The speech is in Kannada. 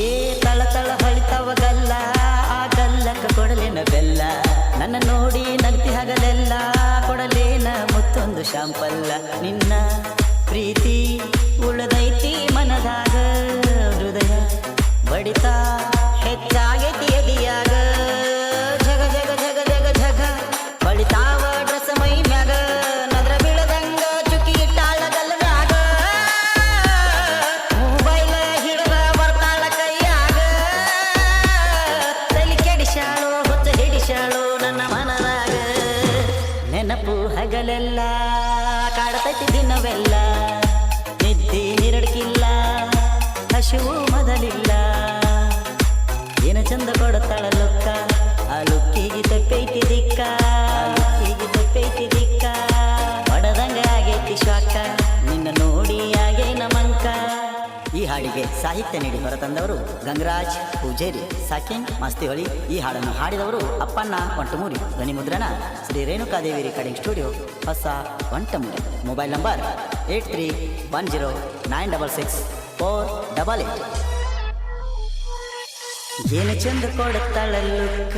ಏ ತಳ ತಳ ಹೊಳಿತವ ಗಲ್ಲ ಆ ಗಲ್ಲಕ್ಕ ಕೊಡಲೇನ ಬೆಲ್ಲ ನನ್ನ ನೋಡಿ ನಗ್ತಿ ಹಗಲೆಲ್ಲ ಕೊಡಲೇನ ಮತ್ತೊಂದು ಶಾಂಪಲ್ಲ ನಿನ್ನ ಪ್ರೀತಿ ಉಳದೈತಿ ಮನದಾಗ ಹೃದಯ ಬಡಿತ ಹೆಚ್ಚಾಗೈತಿ ಎದಿಯಾಗ ಜಗ ಜಗ ಜಗ ಜಗ ಜಗ ಬಳಿತಾವ ಡ್ರೆಸ್ ಮೈ ಮ್ಯಾಗ ನದ್ರ ಬೀಳದಂಗ ಚುಕ್ಕಿ ಇಟ್ಟಾಳ ಗಲ್ಲ ಮ್ಯಾಗ ಮೊಬೈಲ್ ಹಿಡದ ಬರ್ತಾಳ ಕೈಯಾಗ ತಲಿ ಕೆಡಿಸ್ಯಾಳು ಹೊತ್ತ ಹಿಡಿಸ್ಯಾಳು ನನ್ನ ಮನದಾಗ ನೆನಪು ಹಗಲೆಲ್ಲ ಕಾಡತೈತಿ ದಿನವೆಲ್ಲ ನಿದ್ದಿ ನಿರಡ್ಕಿಲ್ಲ ಹಸಿವು ಮೊದಲಿಲ್ಲ ಏನ ಚಂದ ಕೊಡತಾಳ ಲುಕ್ಕ ಆ ಲುಕ್ಕಿಗೆ ತಪ್ಪೈತಿ ದಿಕ್ಕ ಹೊಡದಂಗ ಆಗೈತಿ ಶಾಕ ನಿನ್ನ ನೋಡಿ ಆಗೇನ ಮಂಕ. ಈ ಹಾಡಿಗೆ ಸಾಹಿತ್ಯ ನೀಡಿ ಹೊರತಂದವರು ಗಂಗರಾಜ್ ಪೂಜೇರಿ ಸಾಕಿನ್ ಮಾಸ್ತಿಹೊಳಿ. ಈ ಹಾಡನ್ನು ಹಾಡಿದವರು ಅಪ್ಪಣ್ಣ ವಂಟಮೂರಿ. ಧ್ವನಿ ಮುದ್ರಣ ಶ್ರೀ ರೇಣುಕಾದೇವಿ ರೆಕಾರ್ಡಿಂಗ್ ಸ್ಟುಡಿಯೋ ಹೊಸ ವಂಟಮೂರಿ. Mobile number 8310966488. ಏನು ಚಂದ ಕೊಡುತ್ತಾಳ ಲುಕ್ಕ